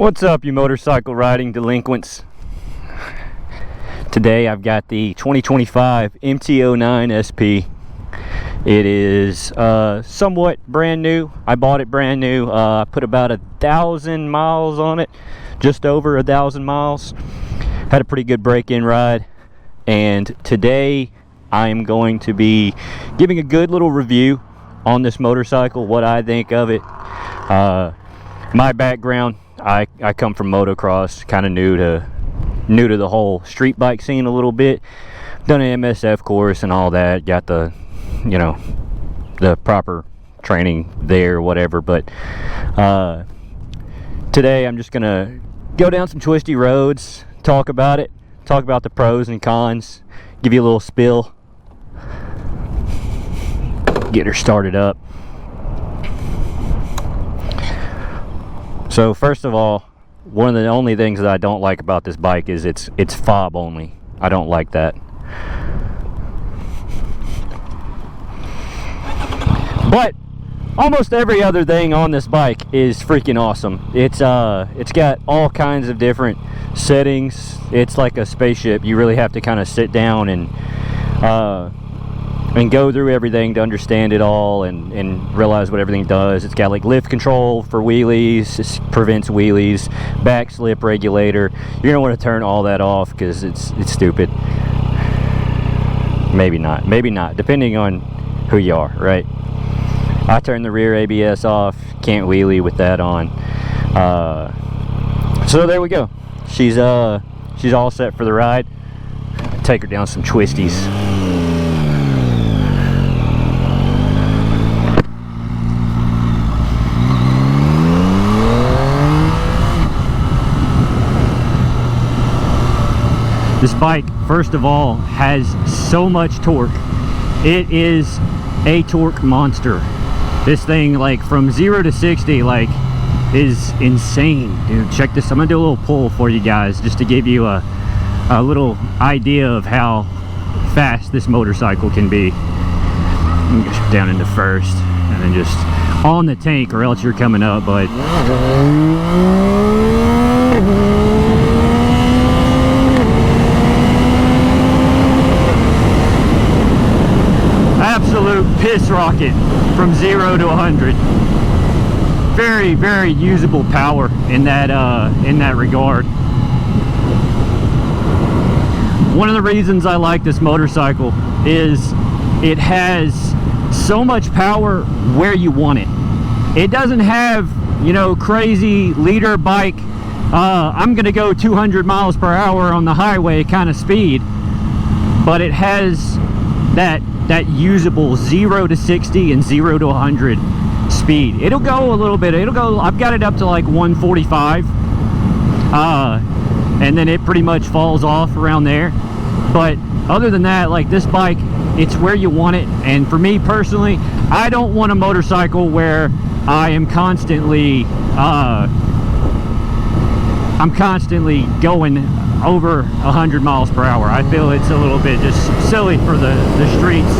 What's up, you motorcycle riding delinquents? Today I've got the 2025 MT-09 SP. It is somewhat brand new. I bought it brand new. I put about 1,000 miles on it, just over 1,000 miles. Had a pretty good break-in ride, and today I am going to be giving a good little review on this motorcycle, what I think of it. My background, I come from motocross, kind of new to the whole street bike scene a little bit. Done an MSF course and all that, got the, you know, the proper training there, whatever. But today I'm just gonna go down some twisty roads, talk about it, talk about the pros and cons, give you a little spill, get her started up. So first of all, one of the only things that I don't like about this bike is it's fob only. I don't like that. But almost every other thing on this bike is freaking awesome. It's got all kinds of different settings. It's like a spaceship. You really have to kind of sit down and go through everything to understand it all and realize what everything does. It's got like lift control for wheelies, it prevents wheelies, back slip regulator. You're gonna want to turn all that off because it's stupid. Maybe not, depending on who you are, right? I turn the rear ABS off, can't wheelie with that on. So there we go. She's all set for the ride. Take her down some twisties. This bike, first of all, has so much torque. It is a torque monster. This thing, like from 0 to 60, like, is insane, dude. Check this. I'm gonna do a little pull for you guys just to give you a little idea of how fast this motorcycle can be. Just down into first and then just on the tank, or else you're coming up, but absolute piss rocket from 0 to 100. Very, very usable power in that regard. One of the reasons I like this motorcycle is it has so much power where you want it. It doesn't have, you know, crazy leader bike, I'm gonna go 200 miles per hour on the highway kind of speed, but it has that usable 0 to 60 and 0 to 100 speed. It'll go a little bit. I've got it up to like 145, and then it pretty much falls off around there. But other than that, like, this bike, it's where you want it. And for me personally, I don't want a motorcycle where I am constantly going over 100 miles per hour. I feel it's a little bit just silly for the streets.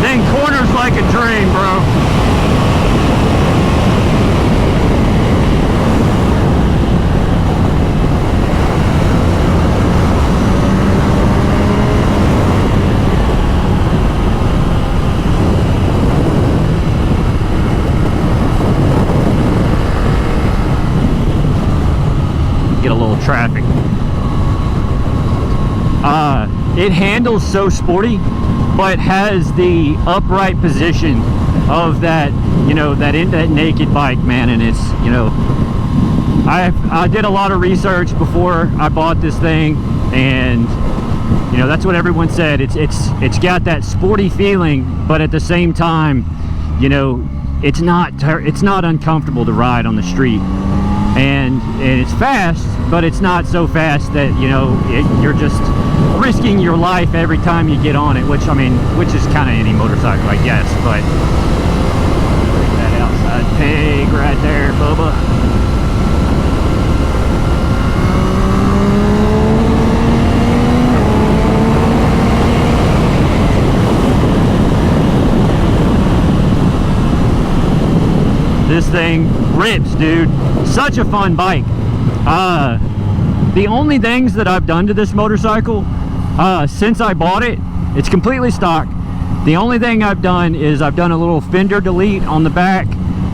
Then corners like a dream, bro. Get a little traffic. It handles so sporty, but has the upright position of that, you know, that naked bike, man. And it's, you know, I did a lot of research before I bought this thing, and you know, that's what everyone said. It's got that sporty feeling, but at the same time, you know, it's not uncomfortable to ride on the street. And it's fast, but it's not so fast that, you know, you're just risking your life every time you get on it, which is kind of any motorcycle, I guess. But that outside pig right there, Bubba. This thing rips, dude. Such a fun bike. The only things that I've done to this motorcycle since I bought it, it's completely stock. The only thing I've done is I've done a little fender delete on the back,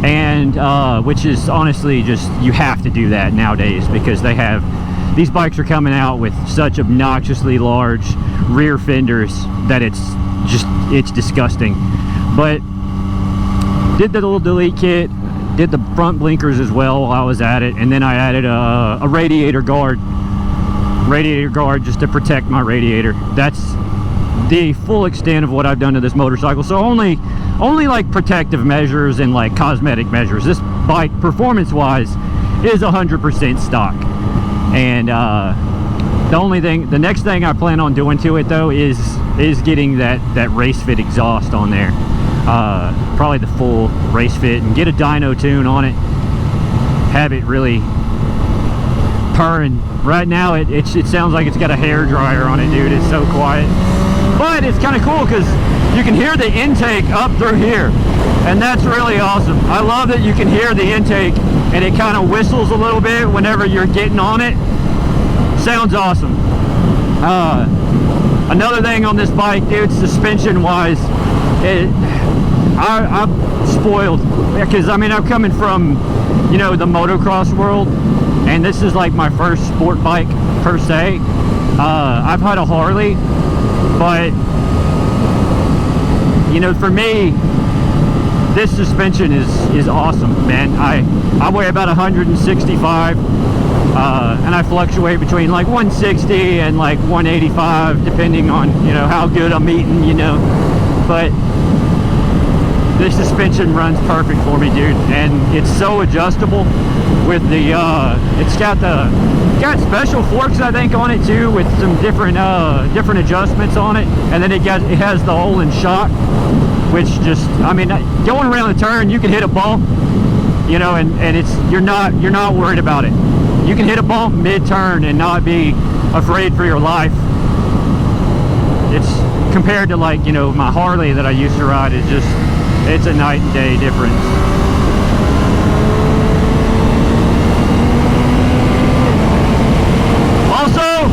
and which is honestly just, you have to do that nowadays because they have, these bikes are coming out with such obnoxiously large rear fenders that it's disgusting. But did the little delete kit, did the front blinkers as well while I was at it, and then I added a radiator guard just to protect my radiator. That's the full extent of what I've done to this motorcycle. So only like protective measures and like cosmetic measures. This bike, performance wise, is 100% stock. And the next thing I plan on doing to it though is getting that race fit exhaust on there. Probably the full race fit, and get a dyno tune on it, have it really purring. Right now it sounds like it's got a hair dryer on it, dude. It's so quiet, but it's kind of cool because you can hear the intake up through here, and that's really awesome. I love that you can hear the intake and it kind of whistles a little bit whenever you're getting on it. Sounds awesome. Another thing on this bike, dude, suspension wise, I'm spoiled because I mean I'm coming from, you know, the motocross world, and this is like my first sport bike per se. I've had a Harley, but you know, for me this suspension is awesome, man. I weigh about 165, and I fluctuate between like 160 and like 185 depending on, you know, how good I'm eating, you know. But this suspension runs perfect for me, dude, and it's so adjustable with the it's got special forks I think on it too, with some different adjustments on it, and then it has the hole in shock, which just, I mean, going around the turn you can hit a bump, you know, and it's you're not worried about it. You can hit a bump mid-turn and not be afraid for your life. It's compared to, like, you know, my Harley that I used to ride, is just, it's a night and day difference. Also,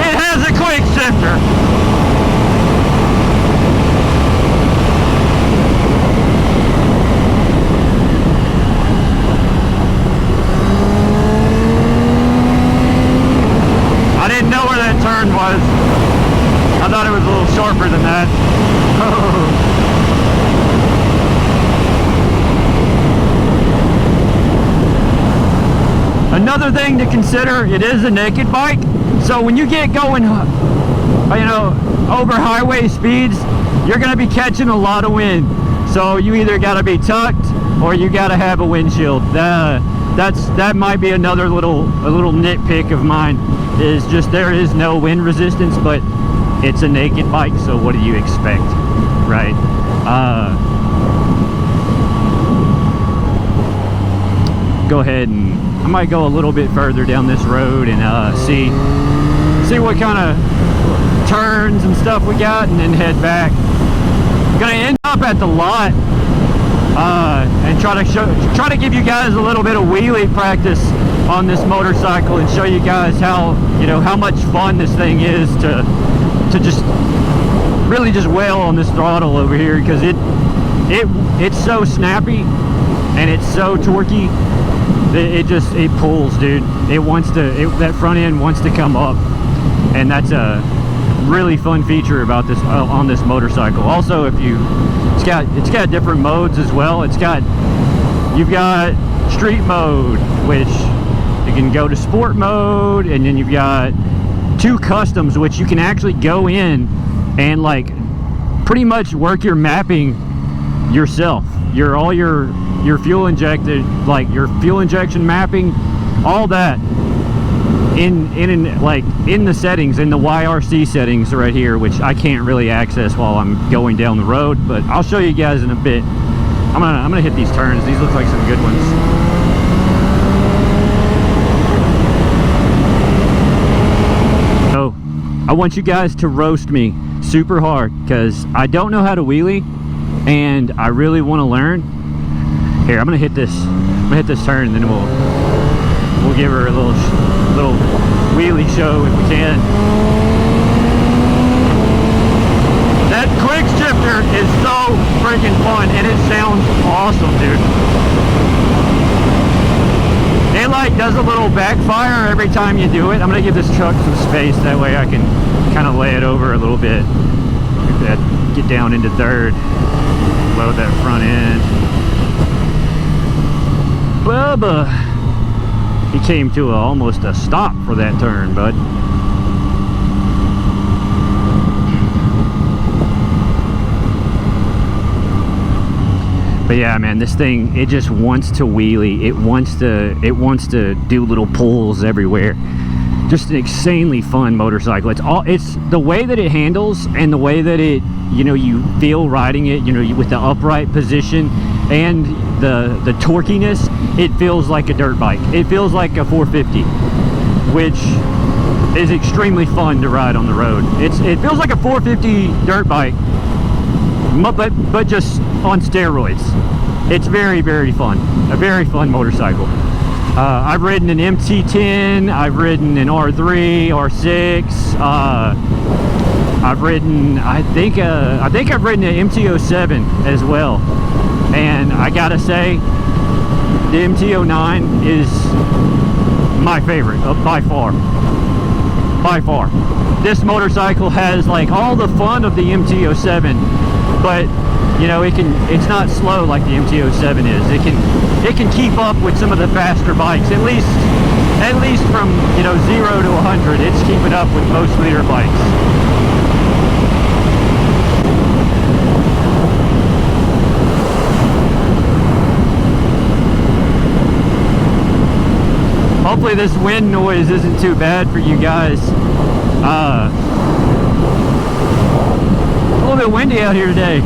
it has a quick shifter. I didn't know where that turn was. I thought it was a little sharper than that. Oh. Another thing to consider, it is a naked bike, so when you get going, you know, over highway speeds, you're going to be catching a lot of wind. So you either got to be tucked or you got to have a windshield. That might be another little nitpick of mine, is just there is no wind resistance, but it's a naked bike, so what do you expect, right? Go ahead, and I might go a little bit further down this road and see what kind of turns and stuff we got, and then head back. I'm gonna end up at the lot and try to give you guys a little bit of wheelie practice on this motorcycle, and show you guys how, you know, how much fun this thing is to just really just wail on this throttle over here, because it's so snappy and it's so torquey. It pulls, dude. That front end wants to come up, and that's a really fun feature about this on this motorcycle. Also, it's got different modes as well. You've got street mode, which you can go to sport mode, and then you've got 2 customs, which you can actually go in and like pretty much work your mapping yourself. All your fuel injected, like your fuel injection mapping, all that in the settings, in the YRC settings right here, which I can't really access while I'm going down the road, but I'll show you guys in a bit. I'm gonna hit these turns. These look like some good ones. So I want you guys to roast me super hard, because I don't know how to wheelie and I really want to learn. Here, I'm gonna hit this gonna hit this turn, and then we'll give her a little wheelie show if we can. That quick shifter is so freaking fun, and it sounds awesome, dude. It like does a little backfire every time you do it. I'm gonna give this truck some space, that way I can kind of lay it over a little bit. Get down into third, load that front end. Bubba, he came to almost a stop for that turn, bud. But yeah, man, this thing, it just wants to wheelie. It wants to do little pulls everywhere. Just an insanely fun motorcycle. It's the way that it handles, and the way that it, you know, you feel riding it, you know, with the upright position and the torquiness. It feels like a dirt bike. It feels like a 450, which is extremely fun to ride on the road. It feels like a 450 dirt bike, but just on steroids. It's very, very fun. A very fun motorcycle. I've ridden an MT-10, I've ridden an R3, R6, I've ridden, I think I've ridden an MT-07 as well. And I gotta say, the MT-09 is my favorite, by far. By far. This motorcycle has like all the fun of the MT-07, but you know, it's not slow like the MT-07 is. It can keep up with some of the faster bikes, at least from, you know, 0 to 100. It's keeping up with most leader bikes. Hopefully this wind noise isn't too bad for you guys. A little bit windy out here today.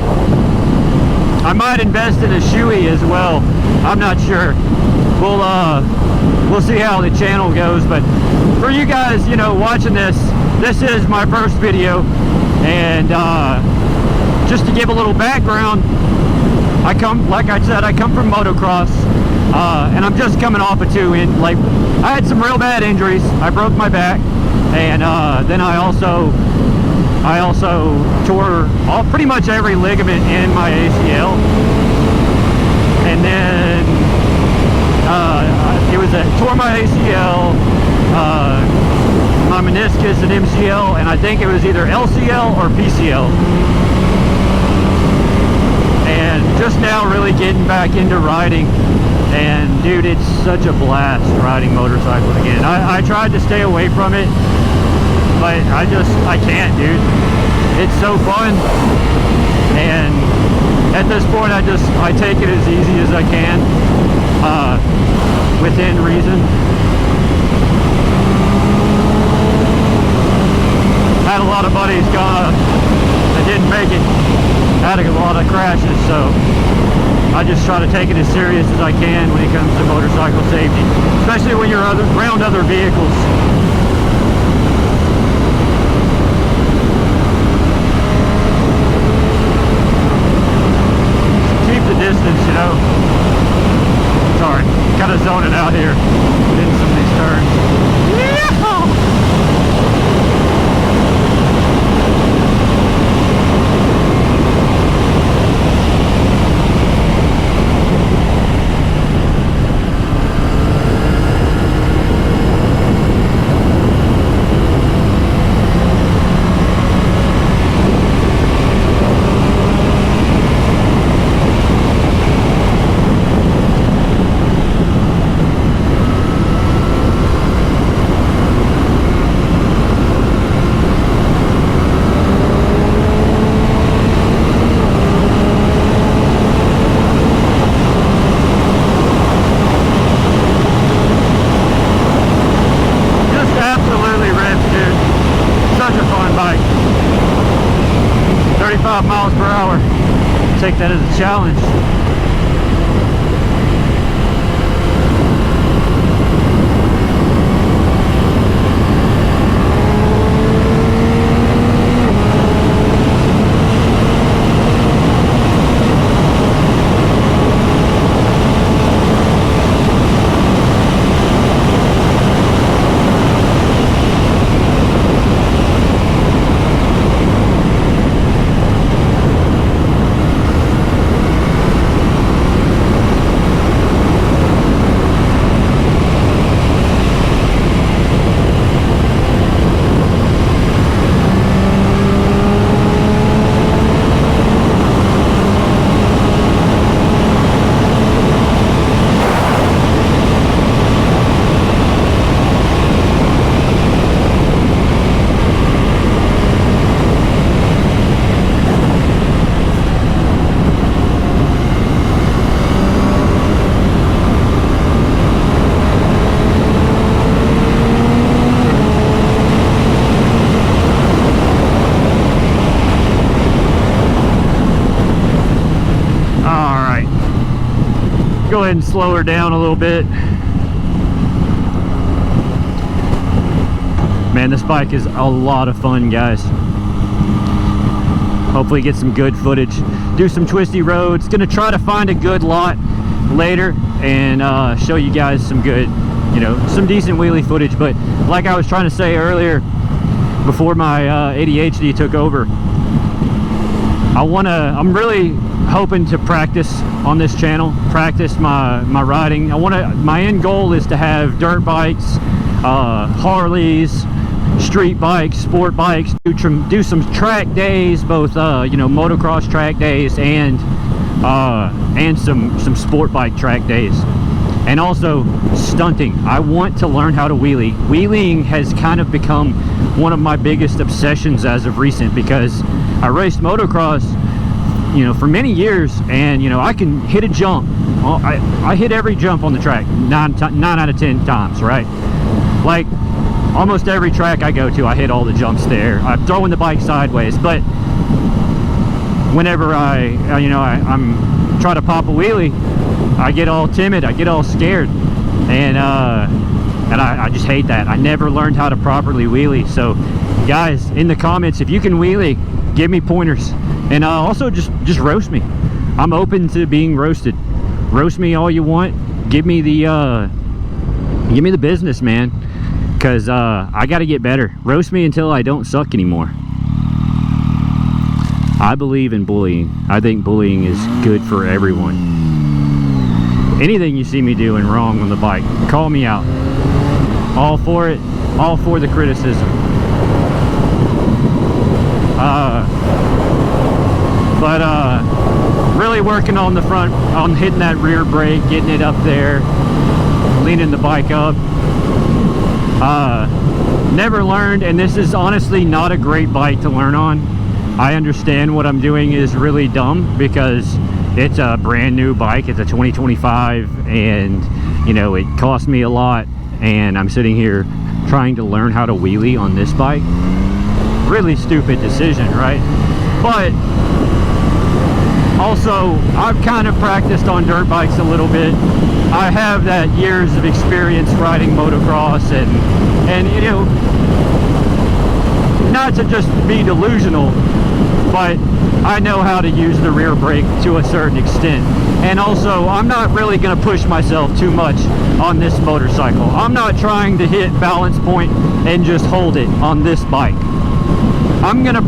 I might invest in a shoey as well. I'm not sure. We'll see how the channel goes. But for you guys, you know, watching this is my first video, and just to give a little background, like I said, I come from motocross, and I'm just coming off of I had some real bad injuries. I broke my back, and then I also tore pretty much every ligament in my ACL, and then tore my ACL, my meniscus and MCL, and I think it was either LCL or PCL. And just now really getting back into riding, and dude, it's such a blast riding motorcycles again. I tried to stay away from it, but I can't, dude. It's so fun, and at this point I take it as easy as I can, within reason. Had a lot of buddies that didn't make it, had a lot of crashes, so I just try to take it as serious as I can when it comes to motorcycle safety, especially when you're around other vehicles. Distance, you know. Sorry, kind of zoning out here in some of these turns. Yeah! Miles per hour. Take that as a challenge. go ahead and slow her down a little bit. Man, this bike is a lot of fun, guys. Hopefully get some good footage, do some twisty roads. Gonna try to find a good lot later and show you guys some good, you know, some decent wheelie footage. But like I was trying to say earlier, before my ADHD took over, I'm really hoping to practice on this channel, practice my riding. My end goal is to have dirt bikes, Harleys, street bikes, sport bikes, do some track days, both you know, motocross track days and some sport bike track days, and also stunting. I want to learn how to wheelie. Wheeling has kind of become one of my biggest obsessions as of recent, because I raced motocross, you know, for many years, and you know, I can hit a jump. Well, I hit every jump on the track 9 out of 10 times, right? Like almost every track I go to, I hit all the jumps there. I'm throwing the bike sideways, but whenever I'm trying to pop a wheelie, I get all timid, I get all scared, and I just hate that. I never learned how to properly wheelie. So guys, in the comments, if you can wheelie, give me pointers, and also just roast me. I'm open to being roasted. Roast me all you want. Give me the business, man, because I got to get better. Roast me until I don't suck anymore. I believe in bullying. I think bullying is good for everyone. Anything you see me doing wrong on the bike, call me out. All for it. All for the criticism. Really working on the front, on hitting that rear brake, getting it up there, leaning the bike up. Never learned, and this is honestly not a great bike to learn on. I understand what I'm doing is really dumb, because it's a brand new bike. It's a 2025, and you know, it cost me a lot, and I'm sitting here trying to learn how to wheelie on this bike. Really stupid decision, right? But also, I've kind of practiced on dirt bikes a little bit. I have that years of experience riding motocross, and you know, not to just be delusional, but I know how to use the rear brake to a certain extent. And also, I'm not really going to push myself too much on this motorcycle. I'm not trying to hit balance point and just hold it on this bike. I'm going to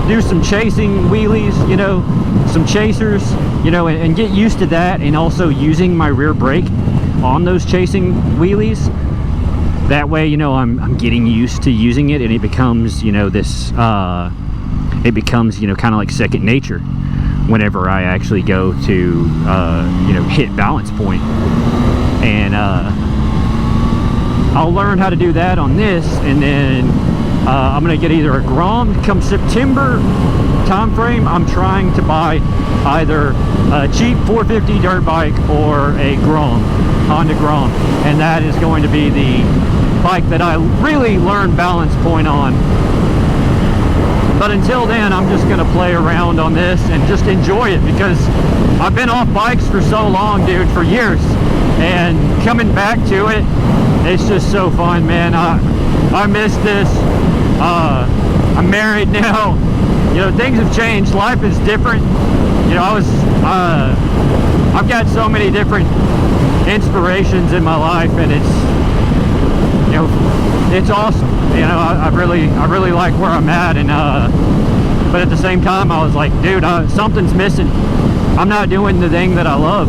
do some chasing wheelies, you know, some chasers, you know, and get used to that, and also using my rear brake on those chasing wheelies. That way, you know, I'm getting used to using it, and it becomes, you know, this you know, kind of like second nature whenever I actually go to you know, hit balance point. And I'll learn how to do that on this, and then I'm gonna get either a Grom come September time frame. I'm trying to buy either a cheap 450 dirt bike or a Grom, Honda Grom, and that is going to be the bike that I really learn balance point on. But until then, I'm just gonna play around on this and just enjoy it, because I've been off bikes for so long, dude, for years, and coming back to it, it's just so fun, man. I miss this. I'm married now. You know, things have changed. Life is different. You know, I've got so many different inspirations in my life, and it's, you know, it's awesome. You know, I really like where I'm at, and but at the same time, I was like, dude, something's missing. I'm not doing the thing that I love.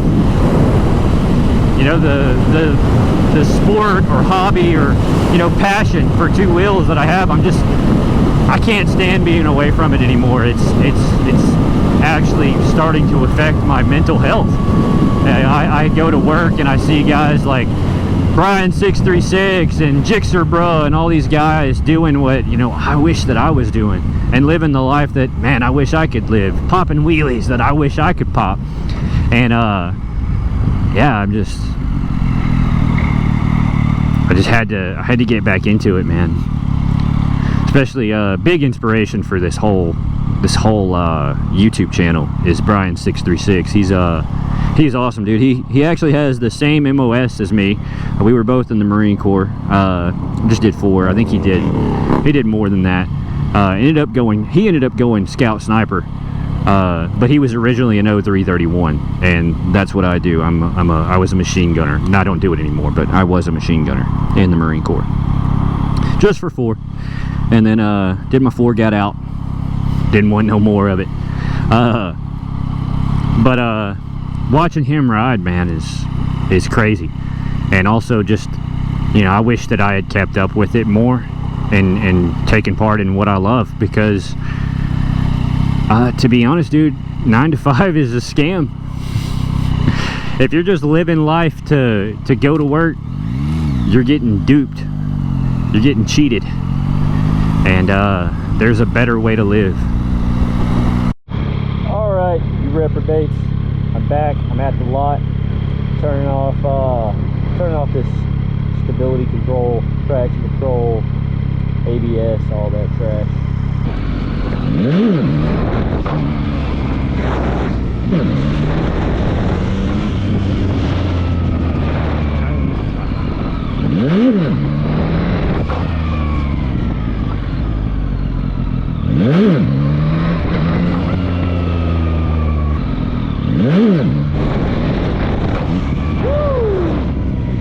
You know, the sport or hobby or, you know, passion for two wheels that I have. I can't stand being away from it anymore. It's actually starting to affect my mental health. I go to work and I see guys like Brian 636 and Jixer Bro and all these guys doing what, you know, I wish that I was doing, and living the life that, man, I wish I could live, popping wheelies that I wish I could pop. And yeah, I had to get back into it, man. Especially big inspiration for this whole this whole YouTube channel is Brian636. He's awesome, dude. He actually has the same MOS as me. We were both in the Marine Corps. Just did 4. I think he did more than that. He ended up going Scout Sniper, but he was originally an 0331, and that's what I do. I was a machine gunner. And I don't do it anymore, but I was a machine gunner in the Marine Corps, just for 4. And then did my 4, got out. Didn't want no more of it. But watching him ride, man, is crazy. And also just, you know, I wish that I had kept up with it more and taken part in what I love, because to be honest, dude, 9 to 5 is a scam. If you're just living life to go to work, you're getting duped, you're getting cheated, and there's a better way to live. All right, you reprobates, I'm back. I'm at the lot, turning off this stability control, traction control, ABS, all that trash.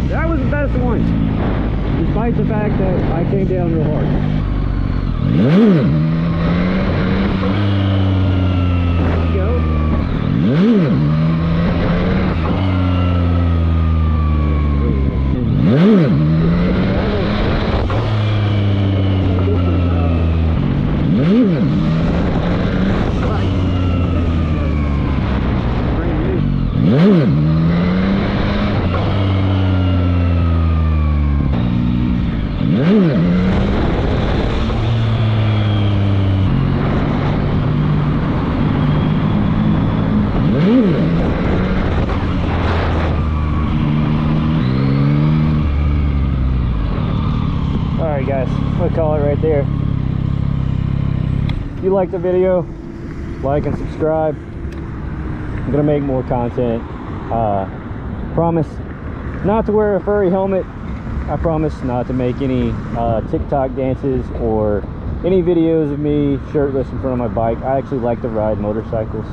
That was the best one, despite the fact that I came down real hard. Alright guys, I'm gonna call it right there. If you like the video, like and subscribe. I'm gonna make more content. Promise not to wear a furry helmet. I promise not to make any TikTok dances or any videos of me shirtless in front of my bike. I actually like to ride motorcycles.